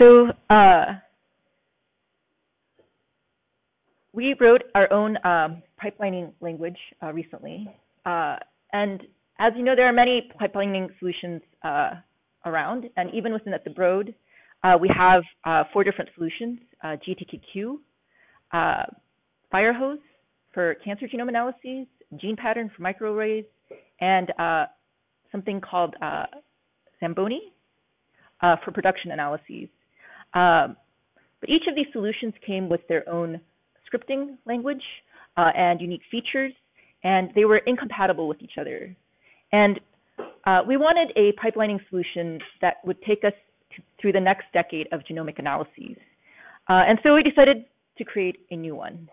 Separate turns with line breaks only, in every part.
So we wrote our own pipelining language recently. And as you know, there are many pipelining solutions around. And even within at the Broad, we have 4 different solutions: GATK, FireHose for cancer genome analyses, GenePattern for microarrays, and something called Zamboni for production analyses. But each of these solutions came with their own scripting language and unique features, and they were incompatible with each other. And we wanted a pipelining solution that would take us through the next decade of genomic analyses. And so we decided to create a new one.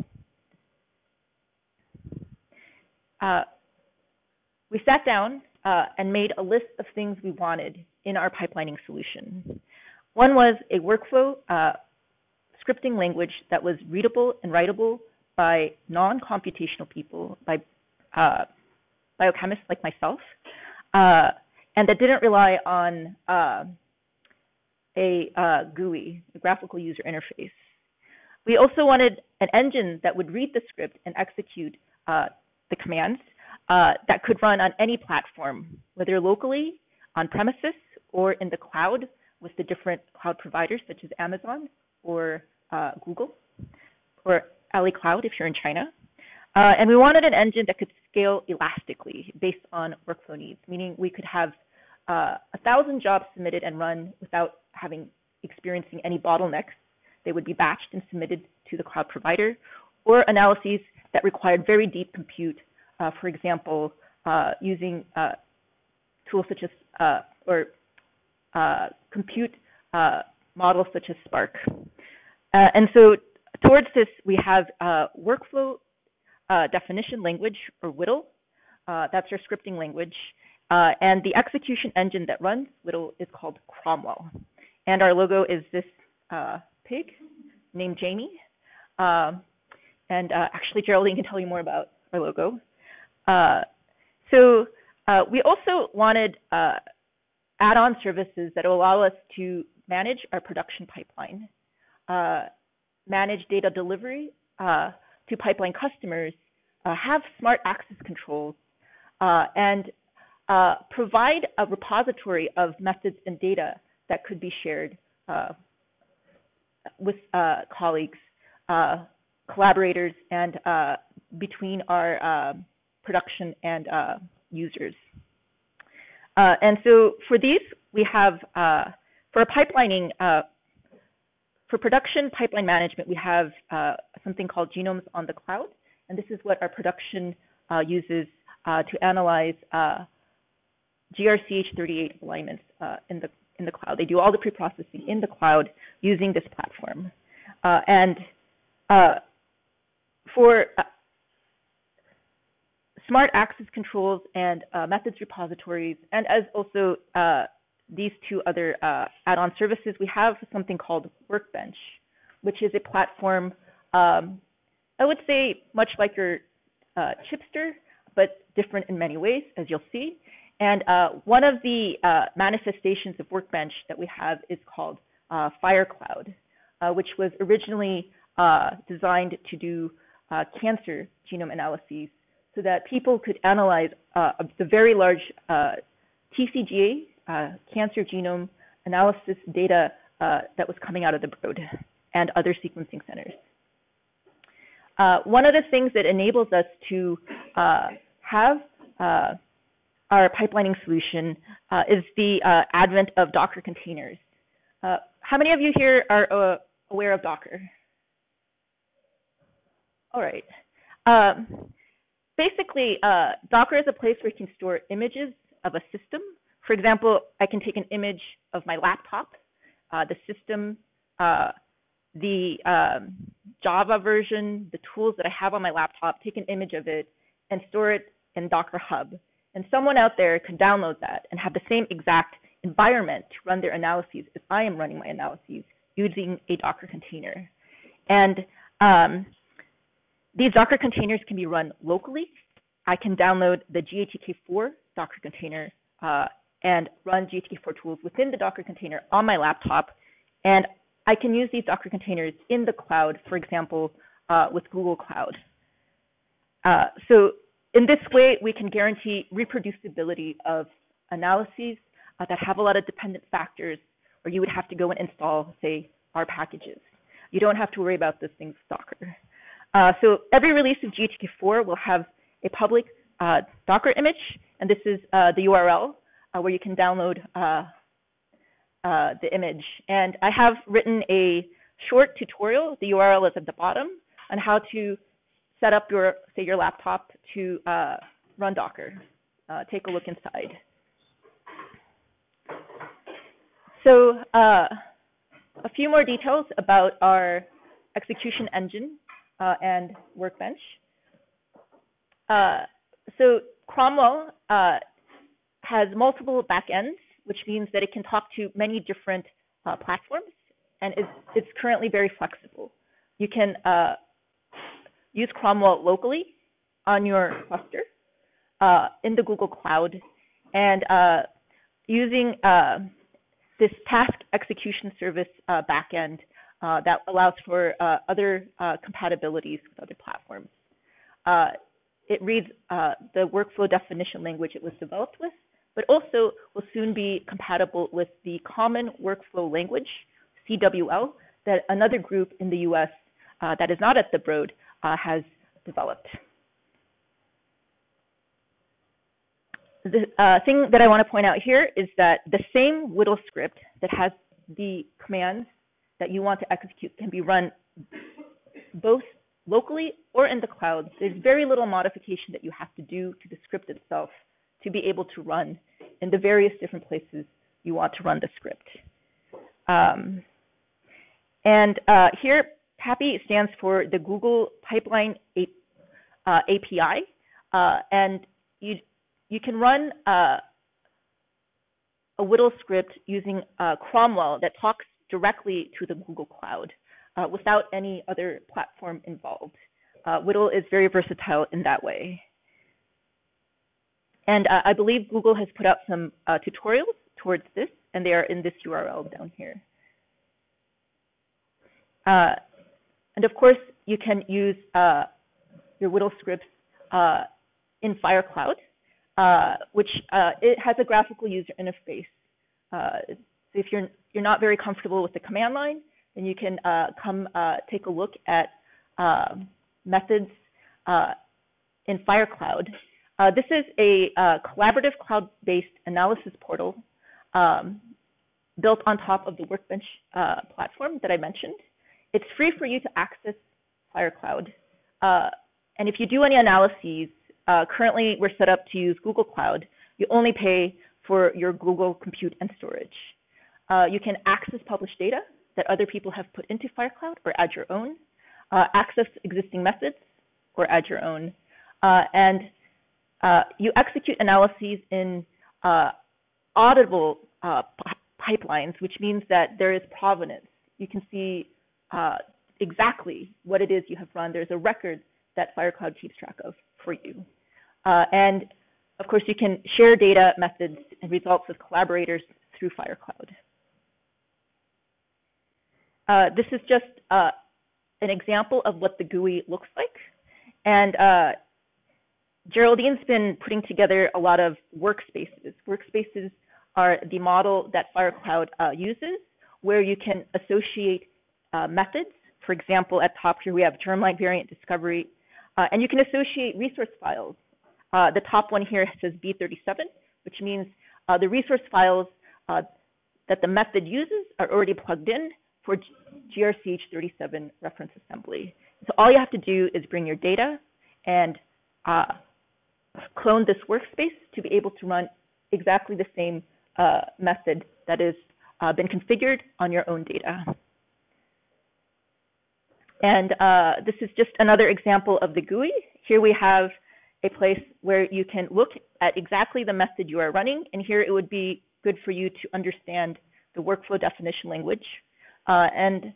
We sat down and made a list of things we wanted in our pipelining solution. One was a workflow scripting language that was readable and writable by non-computational people, by biochemists like myself, and that didn't rely on a GUI, a graphical user interface. We also wanted an engine that would read the script and execute the commands that could run on any platform, whether locally, on premises, or in the cloud with the different cloud providers such as Amazon or Google, or LA Cloud if you're in China. And we wanted an engine that could scale elastically based on workflow needs, meaning we could have 1,000 jobs submitted and run without experiencing any bottlenecks. They would be batched and submitted to the cloud provider, or analyses that required very deep compute, for example, using tools such as, compute models such as Spark. And so towards this, we have workflow definition language, or WDL. That's our scripting language. And the execution engine that runs WDL is called Cromwell. And our logo is this pig named Jamie. And actually, Geraldine can tell you more about our logo. So we also wanted add-on services that will allow us to manage our production pipeline, manage data delivery to pipeline customers, have smart access controls, and provide a repository of methods and data that could be shared with colleagues, collaborators, and between our production and users. And so for these, we have, for pipelining, for production pipeline management, we have something called Genomes on the Cloud. And this is what our production uses to analyze GRCH38 alignments in the cloud. They do all the pre-processing in the cloud using this platform. And for smart access controls and methods repositories, and as also these 2 other add-on services, we have something called Workbench, which is a platform, I would say much like your Chipster, but different in many ways, as you'll see. And one of the manifestations of Workbench that we have is called FireCloud, which was originally designed to do cancer genome analyses so that people could analyze the very large TCGA, cancer genome analysis data that was coming out of the Broad and other sequencing centers. One of the things that enables us to have our pipelining solution is the advent of Docker containers. How many of you here are aware of Docker? All right. Basically, Docker is a place where you can store images of a system. For example, I can take an image of my laptop, the system, the Java version, the tools that I have on my laptop, take an image of it, and store it in Docker Hub. And someone out there could download that and have the same exact environment to run their analyses as I am running my analyses using a Docker container. And these Docker containers can be run locally. I can download the GATK4 Docker container and run GATK4 tools within the Docker container on my laptop And I can use these Docker containers in the cloud, for example, with Google Cloud. So in this way, we can guarantee reproducibility of analyses that have a lot of dependent factors, or you would have to go and install, say, R packages. You don't have to worry about those things with Docker. So every release of GATK4 will have a public Docker image, and this is the URL where you can download the image. And I have written a short tutorial, the URL is at the bottom, on how to set up your, say, your laptop to run Docker. Take a look inside. So a few more details about our execution engine and workbench. So Cromwell has multiple backends, which means that it can talk to many different platforms, and it's currently very flexible. You can use Cromwell locally on your cluster in the Google Cloud, and using this task execution service backend that allows for other compatibilities with other platforms. It reads the workflow definition language it was developed with, but also will soon be compatible with the Common Workflow Language, CWL, that another group in the US that is not at the Broad has developed. The thing that I want to point out here is that the same WDL script that has the commands that you want to execute can be run both locally or in the cloud. There's very little modification that you have to do to the script itself to be able to run in the various different places you want to run the script. Here, PAPI stands for the Google Pipeline API, and you can run a WDL script using Cromwell that talks directly to the Google Cloud without any other platform involved. WDL is very versatile in that way. And I believe Google has put out some tutorials towards this, and they are in this URL down here. And of course, you can use your WDL scripts in FireCloud, which it has a graphical user interface. So if you're not very comfortable with the command line, then you can come take a look at methods in FireCloud. This is a collaborative cloud-based analysis portal built on top of the Workbench platform that I mentioned. It's free for you to access FireCloud. And if you do any analyses, currently we're set up to use Google Cloud. You only pay for your Google compute and storage. You can access published data that other people have put into FireCloud or add your own, access existing methods or add your own, and you execute analyses in auditable pipelines, which means that there is provenance. You can see exactly what it is you have run. There's a record that FireCloud keeps track of for you. And of course, you can share data, methods, and results with collaborators through FireCloud. This is just an example of what the GUI looks like. And Geraldine's been putting together a lot of workspaces. Workspaces are the model that FireCloud uses, where you can associate methods. For example, at top here, we have germline variant discovery, and you can associate resource files. The top one here says B37, which means the resource files that the method uses are already plugged in for GRCH37 reference assembly. So all you have to do is bring your data and clone this workspace to be able to run exactly the same method that has been configured on your own data. And this is just another example of the GUI. Here we have a place where you can look at exactly the method you are running. And here it would be good for you to understand the workflow definition language. And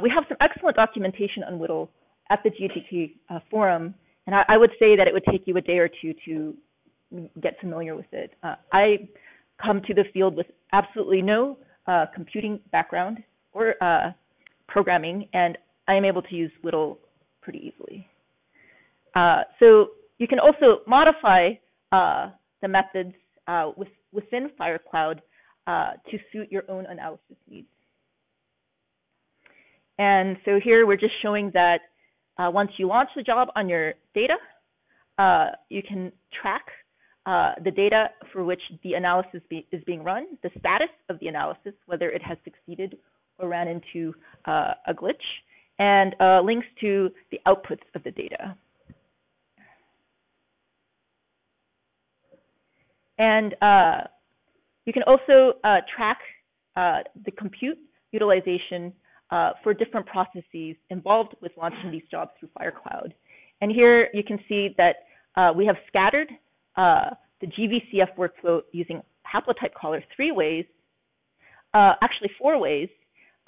we have some excellent documentation on WDL at the GATK forum. And I would say that it would take you a day or two to get familiar with it. I come to the field with absolutely no computing background. or programming, and I am able to use WDL pretty easily. So you can also modify the methods within FireCloud to suit your own analysis needs. And so here we're just showing that once you launch the job on your data, you can track the data for which the analysis is being run, the status of the analysis, whether it has succeeded or ran into a glitch, and links to the outputs of the data. And you can also track the compute utilization for different processes involved with launching these jobs through FireCloud. And here you can see that we have scattered the GVCF workflow using haplotype caller 3 ways, actually 4 ways,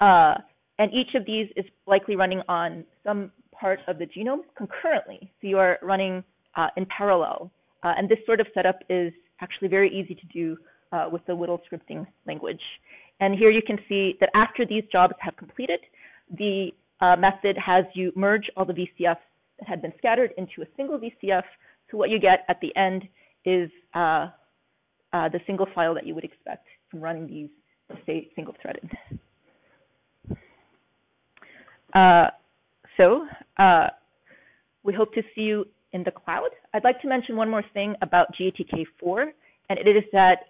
and each of these is likely running on some part of the genome concurrently. So you are running in parallel. And this sort of setup is actually very easy to do with the WDL scripting language. And here you can see that after these jobs have completed, the method has you merge all the VCFs that had been scattered into a single VCF. So what you get at the end is the single file that you would expect from running these, say, single-threaded. So we hope to see you in the cloud. I'd like to mention one more thing about GATK4, and it is that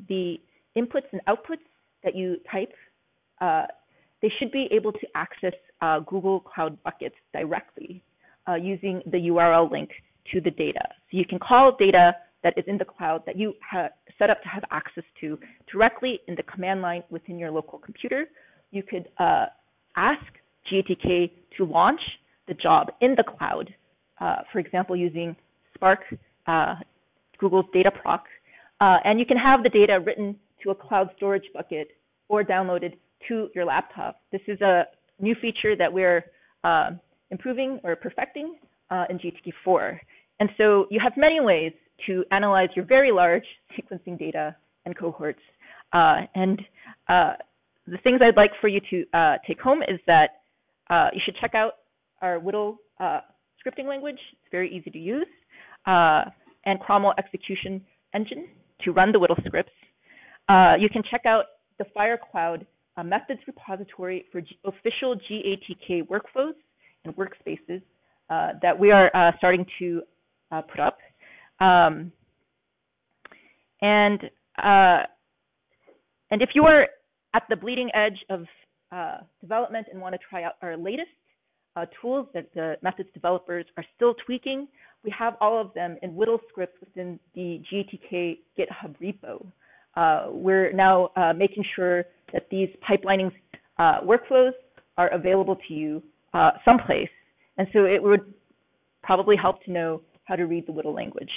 the inputs and outputs that you type, they should be able to access Google Cloud Buckets directly using the URL link to the data. So you can call data that is in the cloud that you have set up to have access to directly in the command line within your local computer. You could ask GATK to launch the job in the cloud, for example, using Spark, Google's Dataproc, and you can have the data written to a cloud storage bucket or downloaded to your laptop. This is a new feature that we're improving or perfecting in GATK4. And so you have many ways to analyze your very large sequencing data and cohorts. And the things I'd like for you to take home is that you should check out our WDL scripting language. It's very easy to use, and Cromwell execution engine to run the WDL scripts. You can check out the FireCloud methods repository for official GATK workflows and workspaces that we are starting to put up. And if you are at the bleeding edge of development and want to try out our latest tools that the methods developers are still tweaking, we have all of them in WDL scripts within the GATK GitHub repo. We're now making sure that these pipelining workflows are available to you someplace. And so it would probably help to know how to read the WDL language.